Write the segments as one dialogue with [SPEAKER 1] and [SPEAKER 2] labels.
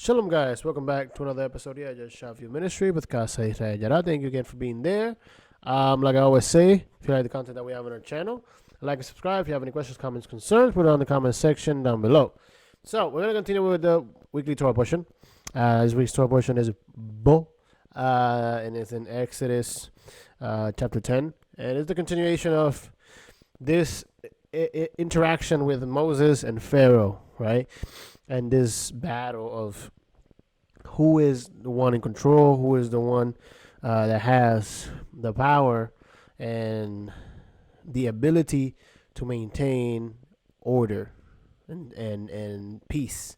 [SPEAKER 1] Shalom, guys. Welcome back to another episode here at YASHAV Ministry with Casa Yara. Thank you again for being there. Like I always say, if you like the content that we have on our channel, like and subscribe. If you have any questions, comments, concerns, put it on the comment section down below. So we're going to continue with the weekly Torah portion. This week's Torah portion is Bo, and it's in Exodus chapter 10. And it's the continuation of this interaction with Moses and Pharaoh, right? And this battle of who is the one in control, who is the one that has the power and the ability to maintain order and peace.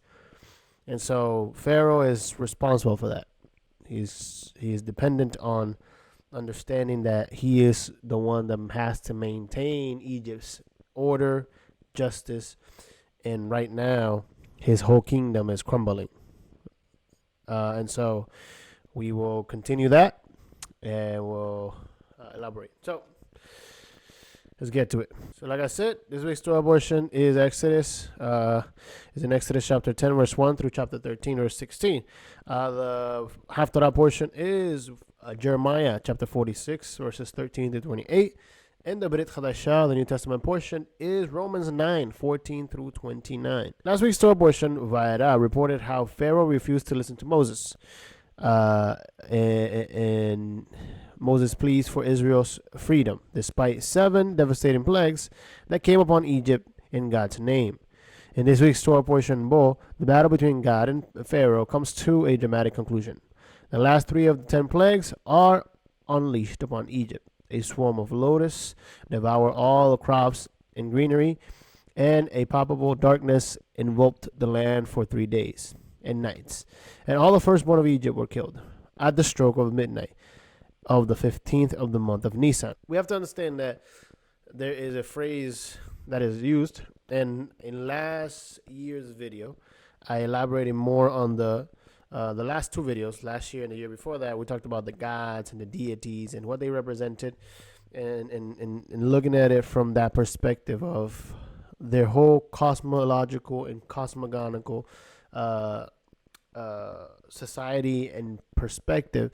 [SPEAKER 1] And so Pharaoh is responsible for that. He is dependent on understanding that he is the one that has to maintain Egypt's order, justice, and right now his whole kingdom is crumbling. And so we will continue that and we'll elaborate. So let's get to it. So like I said, this week's Torah portion is Exodus. Is in Exodus chapter 10, verse 1 through chapter 13, verse 16. The half Torah portion is Jeremiah chapter 46, verses 13 to 28. And the Brit Chadashah, the New Testament portion, is Romans 9, 14 through 29. Last week's Torah portion, Vayera, reported how Pharaoh refused to listen to Moses. And Moses pleads for Israel's freedom, despite 7 devastating plagues that came upon Egypt in God's name. In this week's Torah portion, Bo, the battle between God and Pharaoh comes to a dramatic conclusion. The last 3 of the 10 plagues are unleashed upon Egypt. A swarm of locusts devour all the crops and greenery, and a palpable darkness enveloped the land for 3 days and nights. And all the firstborn of Egypt were killed at the stroke of midnight of the 15th of the month of Nisan. We have to understand that there is a phrase that is used, and in last year's video, I elaborated more on the last 2 videos, last year and the year before that. We talked about the gods and the deities and what they represented, and looking at it from that perspective of their whole cosmological and cosmogonical society and perspective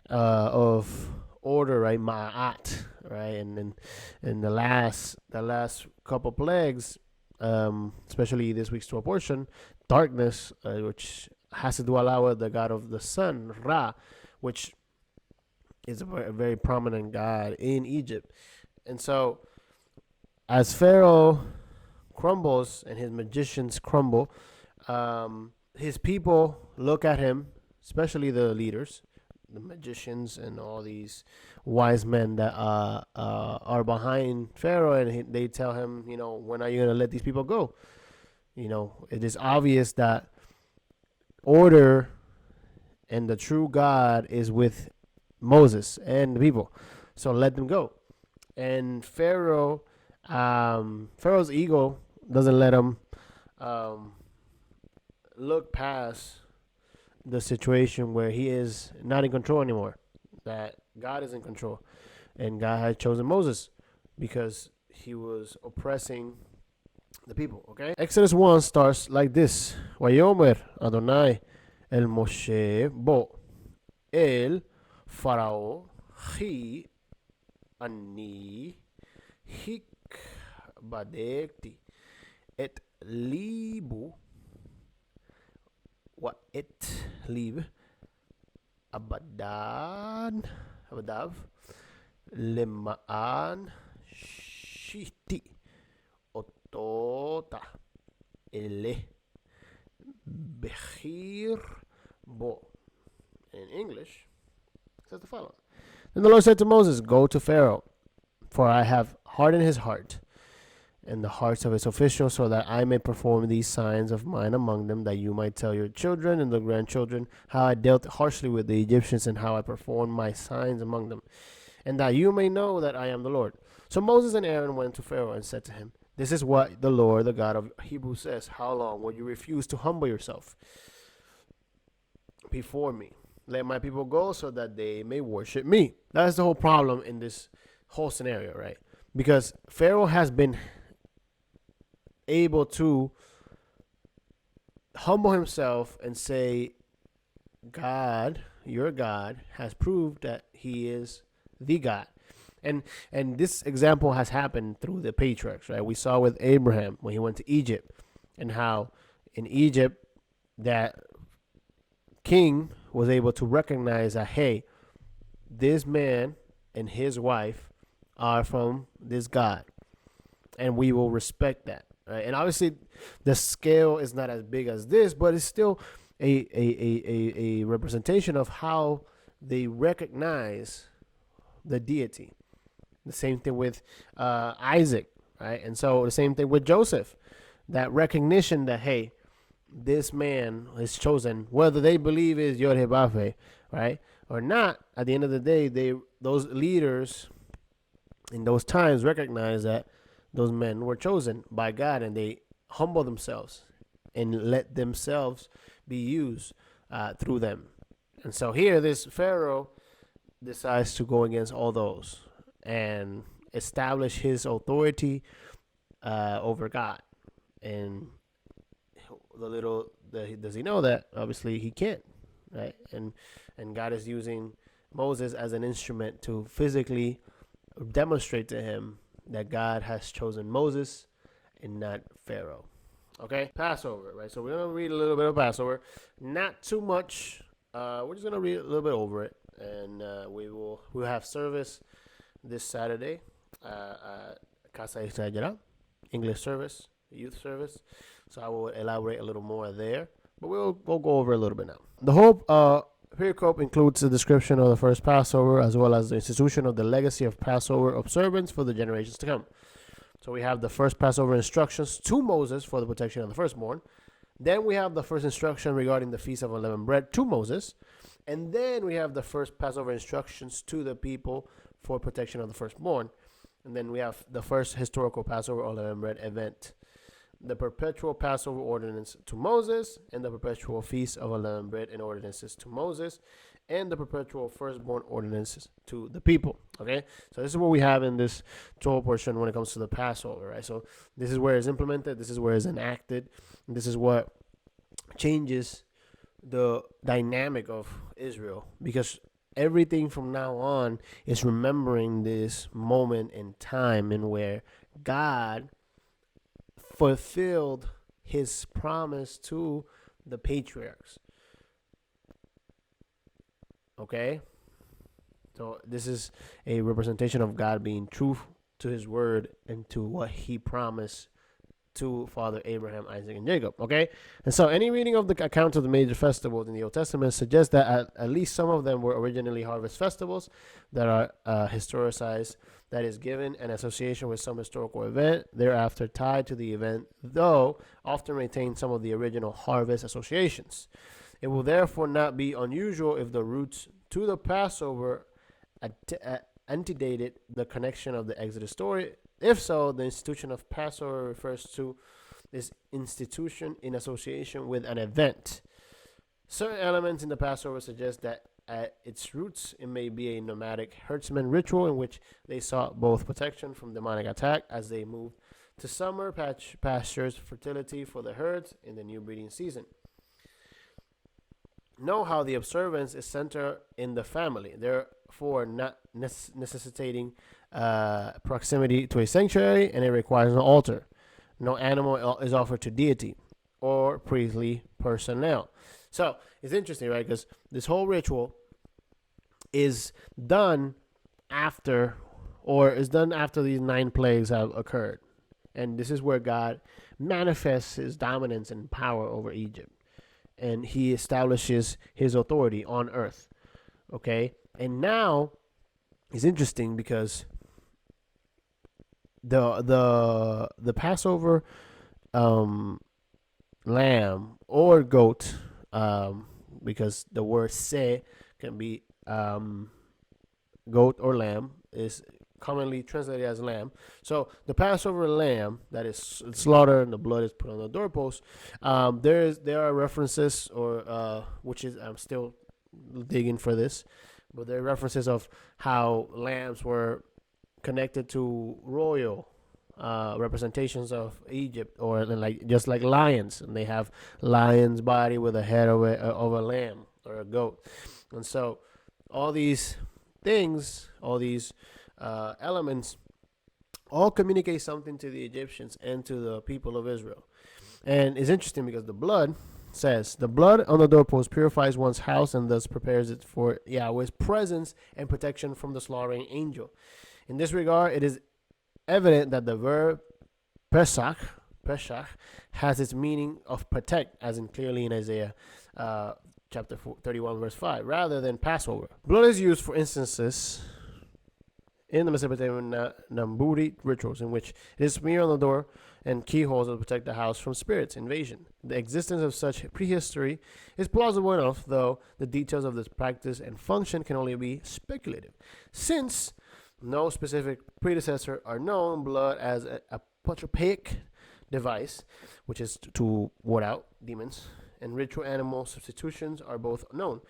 [SPEAKER 1] of order, right? Ma'at, right? And the last couple plagues, especially this week's Torah portion, darkness, which has to do a lot with the god of the sun, Ra, which is a very prominent god in Egypt. And so as Pharaoh crumbles and his magicians crumble, his people look at him, especially the leaders, the magicians and all these wise men that are behind Pharaoh, and they tell him, when are you going to let these people go? It is obvious that order and the true God is with Moses and the people, so let them go. And Pharaoh's ego doesn't let him look past the situation where he is not in control anymore, that God is in control, and God had chosen Moses because he was oppressing the people. Okay, Exodus 1 starts like this: Vayomer Adonai el Moshe bo el Pharaoh chi ani hikbadekti et libu wa et lib abadav lemaan shiti Tota ele bechir bo. In English, it says the following: Then the Lord said to Moses, "Go to Pharaoh, for I have hardened his heart and the hearts of his officials, so that I may perform these signs of mine among them, that you might tell your children and the grandchildren how I dealt harshly with the Egyptians and how I performed my signs among them, and that you may know that I am the Lord." So Moses and Aaron went to Pharaoh and said to him, "This is what the Lord, the God of Hebrews, says. How long will you refuse to humble yourself before me? Let my people go so that they may worship me." That's the whole problem in this whole scenario, right? Because Pharaoh has been able to humble himself and say, God, your God, has proved that he is the God. And this example has happened through the patriarchs, right? We saw with Abraham when he went to Egypt, and how in Egypt that king was able to recognize that, hey, this man and his wife are from this God, and we will respect that, right? And obviously, the scale is not as big as this, but it's still a representation of how they recognize the deity. The same thing with Isaac, right? And so the same thing with Joseph. That recognition that, hey, this man is chosen, whether they believe is Yod Hebafe, right, or not. At the end of the day, those leaders in those times recognize that those men were chosen by God, and they humble themselves and let themselves be used through them. And so here, this Pharaoh decides to go against all those and establish his authority over God. And does he know that? Obviously, he can't, right? And God is using Moses as an instrument to physically demonstrate to him that God has chosen Moses and not Pharaoh. Okay, Passover, right? So we're gonna read a little bit of Passover, not too much. We're just gonna read a little bit over it, and we'll have service this Saturday, Casa Israel, English service, youth service. So I will elaborate a little more there, but we'll go over a little bit now. The whole pericope includes a description of the first Passover, as well as the institution of the legacy of Passover observance for the generations to come. So we have the first Passover instructions to Moses for the protection of the firstborn. Then we have the first instruction regarding the Feast of Unleavened Bread to Moses. And then we have the first Passover instructions to the people for protection of the firstborn. And then we have the first historical Passover Unleavened Bread event, the perpetual Passover ordinance to Moses, and the perpetual Feast of Unleavened Bread and ordinances to Moses, and the perpetual firstborn ordinances to the people. Okay, so this is what we have in this Torah portion when it comes to the Passover, right? So this is where it's implemented, this is where it's enacted, and this is what changes the dynamic of Israel, because everything from now on is remembering this moment in time in where God fulfilled his promise to the patriarchs. Okay? So this is a representation of God being true to his word and to what he promised to Father Abraham, Isaac, and Jacob. Okay? And so any reading of the accounts of the major festivals in the Old Testament suggests that at least some of them were originally harvest festivals that are historicized, that is given an association with some historical event, thereafter tied to the event, though often retain some of the original harvest associations. It will therefore not be unusual if the roots to the Passover antedated the connection of the Exodus story. If so, the institution of Passover refers to this institution in association with an event. Certain elements in the Passover suggest that at its roots, it may be a nomadic herdsman ritual in which they sought both protection from demonic attack as they moved to summer pastures, fertility for the herds in the new breeding season. Know how the observance is centered in the family, therefore not necessitating proximity to a sanctuary, and it requires an altar. No animal is offered to deity or priestly personnel. So it's interesting, right? Because this whole ritual is done after, these 9 plagues have occurred. And this is where God manifests his dominance and power over Egypt. And he establishes his authority on earth. Okay? And now it's interesting because the Passover lamb or goat, because the word se can be goat or lamb, is commonly translated as lamb. So the Passover lamb that is slaughtered and the blood is put on the doorpost. There are references, or which is, I'm still digging for this, but there are references of how lambs were connected to royal representations of Egypt, or like just like lions, and they have lion's body with a head of a lamb or a goat, and so all these things, all these elements, all communicate something to the Egyptians and to the people of Israel. And it's interesting because the blood says the blood on the doorpost purifies one's house and thus prepares it for Yahweh's presence and protection from the slaughtering angel. In this regard, it is evident that the verb pesach has its meaning of protect, as in clearly in Isaiah chapter 31 verse 5, rather than Passover. Blood is used for instances in the Mesopotamian Namburi rituals in which it is smeared on the door and keyholes to protect the house from spirits invasion. The existence of such prehistory is plausible enough, though the details of this practice and function can only be speculative. Since no specific predecessor are known, blood as a apotropaic device, which is to ward out demons, and ritual animal substitutions are both known.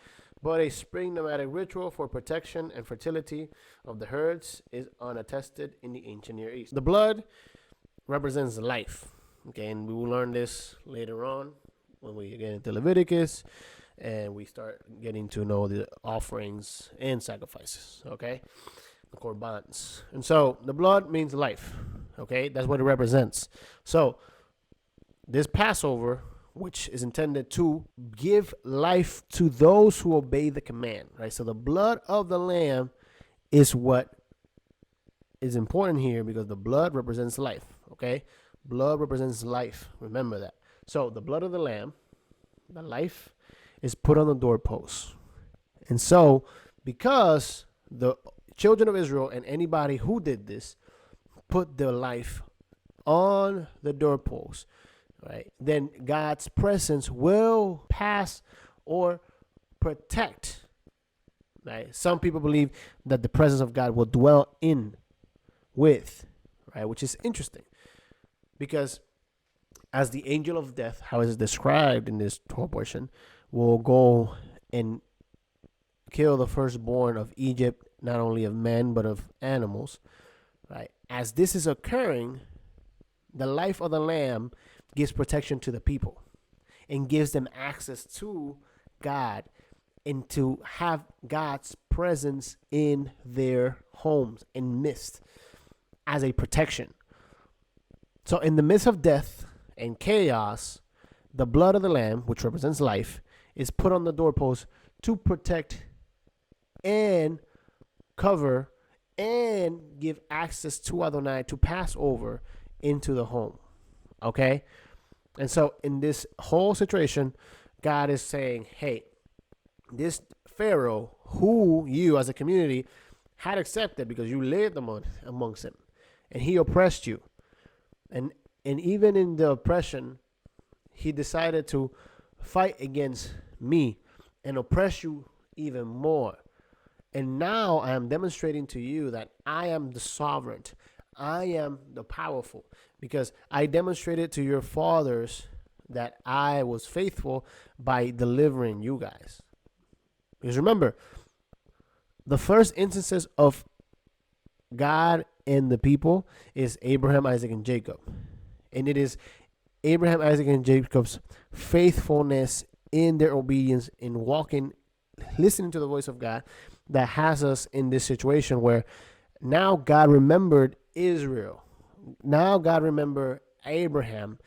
[SPEAKER 1] But a spring nomadic ritual for protection and fertility of the herds is unattested in the ancient Near East. The blood represents life. Okay, and we will learn this later on when we get into Leviticus and we start getting to know the offerings and sacrifices. Okay, the korbans. And so the blood means life. Okay, that's what it represents. So this Passover, which is intended to give life to those who obey the command, right? So the blood of the lamb is what is important here, because the blood represents life, okay? Blood represents life. Remember that. So the blood of the lamb, the life, is put on the doorpost. And so because the children of Israel and anybody who did this put their life on the doorpost, right, then God's presence will pass or protect. Right? Some people believe that the presence of God will dwell in with, right, which is interesting, because as the angel of death, how is it described in this Torah portion, will go and kill the firstborn of Egypt, not only of men but of animals, right? As this is occurring, the life of the lamb gives protection to the people and gives them access to God and to have God's presence in their homes and midst as a protection. So in the midst of death and chaos, the blood of the lamb, which represents life, is put on the doorpost to protect and cover and give access to Adonai to pass over into the home. Okay? And so in this whole situation, God is saying, hey, this Pharaoh, who you as a community had accepted because you lived amongst him, and he oppressed you. And even in the oppression, he decided to fight against me and oppress you even more. And now I am demonstrating to you that I am the sovereign. I am the powerful, because I demonstrated to your fathers that I was faithful by delivering you guys. Because remember, the first instances of God and the people is Abraham, Isaac, and Jacob. And it is Abraham, Isaac, and Jacob's faithfulness in their obedience, in walking, listening to the voice of God, that has us in this situation where now God remembered Israel. Now God remembered Abraham,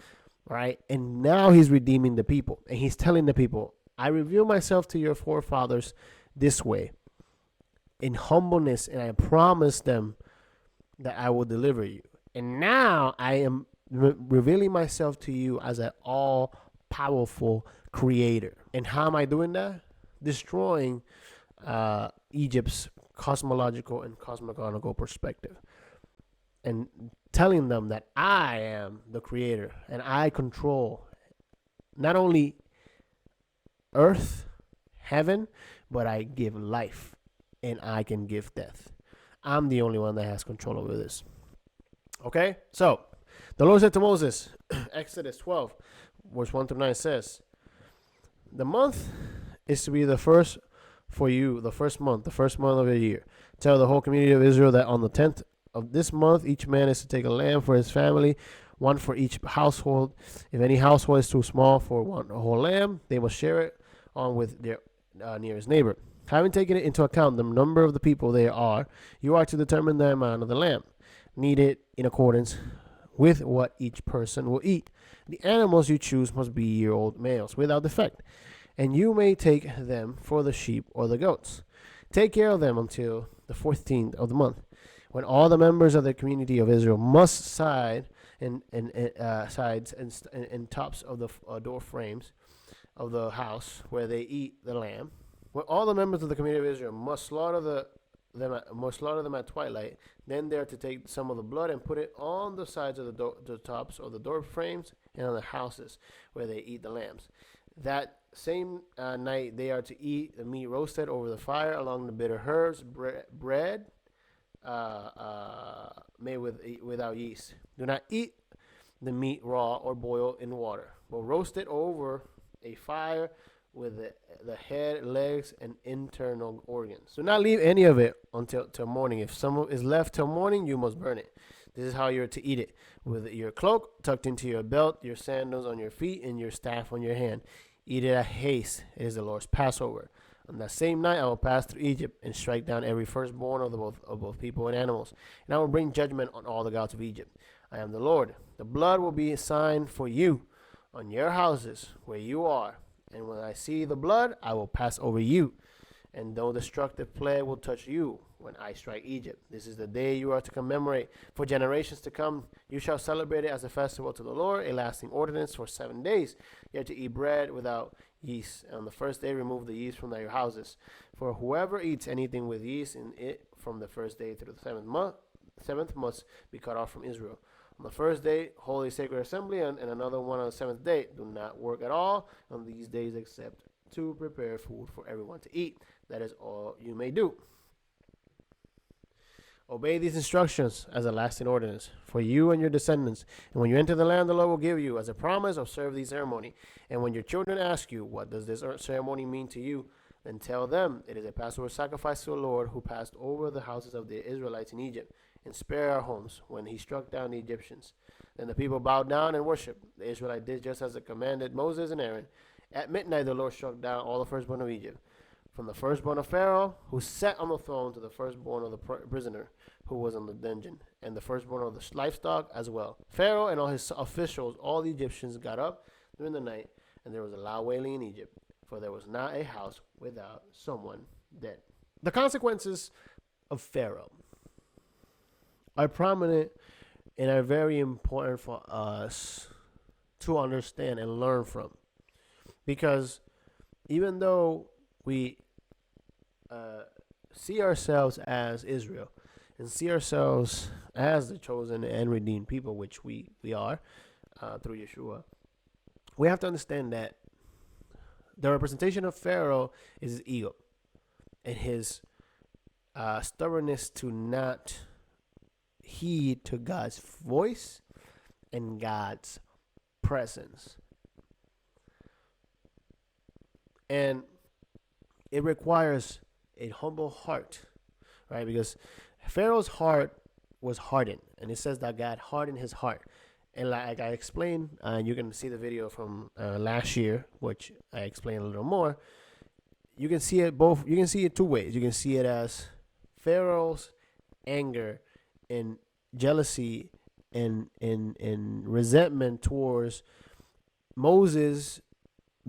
[SPEAKER 1] right? And now he's redeeming the people. And he's telling the people, I reveal myself to your forefathers this way, in humbleness, and I promise them that I will deliver you. And now I am revealing myself to you as an all-powerful creator. And how am I doing that? Destroying Egypt's cosmological and cosmogonical perspective, and telling them that I am the creator and I control not only earth, heaven, but I give life and I can give death. I'm the only one that has control over this. Okay, so the Lord said to Moses, Exodus 12, verse 1 through 9 says, the month is to be the first for you, the first month of the year. Tell the whole community of Israel that on the 10th of this month, each man is to take a lamb for his family, one for each household. If any household is too small for a whole lamb, they must share it on with their nearest neighbor. Having taken into account the number of the people there are, you are to determine the amount of the lamb needed in accordance with what each person will eat. The animals you choose must be year-old males without defect, and you may take them for the sheep or the goats. Take care of them until the 14th of the month, when all the members of the community of Israel must sides and tops of the door frames of the house where they eat the lamb. When all the members of the community of Israel must slaughter them at twilight. Then they are to take some of the blood and put it on the sides of the tops of the door frames and on the houses where they eat the lambs. That same night they are to eat the meat roasted over the fire along the bitter herbs, bread made without yeast. Do not eat the meat raw or boiled in water, but roast it over a fire with the head, legs, and internal organs. Do not leave any of it till morning. If some is left till morning, you must burn it. This is how you're to eat it: with your cloak tucked into your belt, your sandals on your feet, and your staff on your hand. Eat it at haste. It is the Lord's Passover. On that same night, I will pass through Egypt and strike down every firstborn of both people and animals, and I will bring judgment on all the gods of Egypt. I am the Lord. The blood will be a sign for you on your houses where you are. And when I see the blood, I will pass over you, and no destructive plague will touch you when I strike Egypt. This is the day you are to commemorate. For generations to come, you shall celebrate it as a festival to the Lord, a lasting ordinance for 7 days. You are to eat bread without yeast. And on the first day, remove the yeast from your houses. For whoever eats anything with yeast in it from the first day through the seventh must be cut off from Israel. On the first day, holy sacred assembly, and another one on the seventh day. Do not work at all on these days except to prepare food for everyone to eat. That is all you may do. Obey these instructions as a lasting ordinance for you and your descendants. And when you enter the land the Lord will give you as a promise, observe the ceremony. And when your children ask you, what does this ceremony mean to you? Then tell them, it is a Passover sacrifice to the Lord who passed over the houses of the Israelites in Egypt and spared our homes when he struck down the Egyptians. Then the people bowed down and worshipped. The Israelites did just as it commanded Moses and Aaron. At midnight the Lord struck down all the firstborn of Egypt, from the firstborn of Pharaoh, who sat on the throne, to the firstborn of the prisoner who was in the dungeon, and the firstborn of the livestock as well. Pharaoh and all his officials, all the Egyptians, got up during the night, and there was a loud wailing in Egypt, for there was not a house without someone dead. The consequences of Pharaoh are prominent and are very important for us to understand and learn from. Because even though we see ourselves as Israel and see ourselves as the chosen and redeemed people, which we are through Yeshua, we have to understand that the representation of Pharaoh is his ego and his stubbornness to not heed to God's voice and God's presence. And it requires a humble heart, right? Because Pharaoh's heart was hardened, and it says that God hardened his heart. And like I explained, you can see the video from last year, which I explained a little more. You can see it both. You can see it two ways. You can see it as Pharaoh's anger and jealousy and resentment towards Moses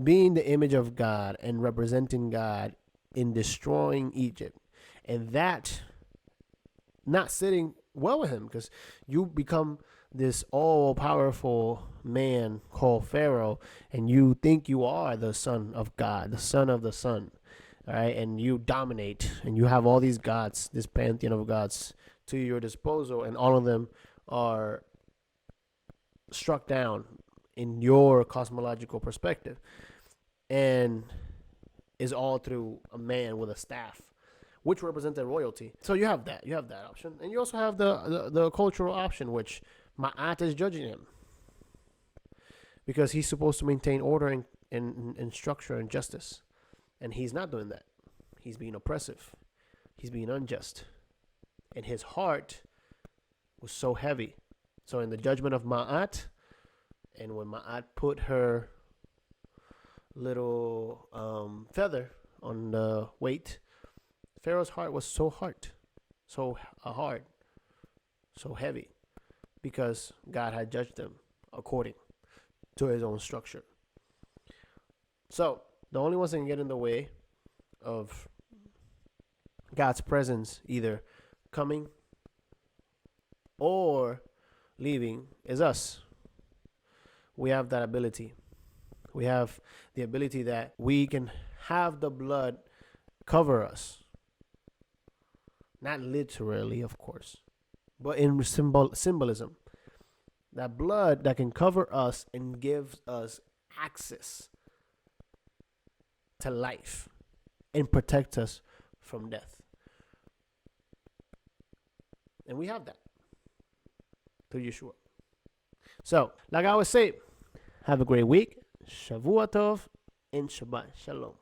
[SPEAKER 1] being the image of God and representing God in destroying Egypt, and that not sitting well with him, because you become this all-powerful man called Pharaoh, and you think you are the son of God, the son of the sun, all right? And you dominate, and you have all these gods, this pantheon of gods to your disposal, and all of them are struck down in your cosmological perspective, and is all through a man with a staff, which represented royalty. So you have that option, and you also have the cultural option, which Ma'at is judging him because he's supposed to maintain order and structure and justice, and he's not doing that. He's being oppressive, he's being unjust, and his heart was so heavy. So in the judgment of Ma'at, and when Ma'at put her little feather on the weight, Pharaoh's heart was so hard, so heavy, because God had judged them according to his own structure. So the only ones that can get in the way of God's presence either coming or leaving is us. We have that ability. We have the ability that we can have the blood cover us. Not literally, of course, but in symbolism. That blood that can cover us and gives us access to life and protect us from death. And we have that through Yeshua. So, like I always say, have a great week. Shavua Tov and Shabbat Shalom.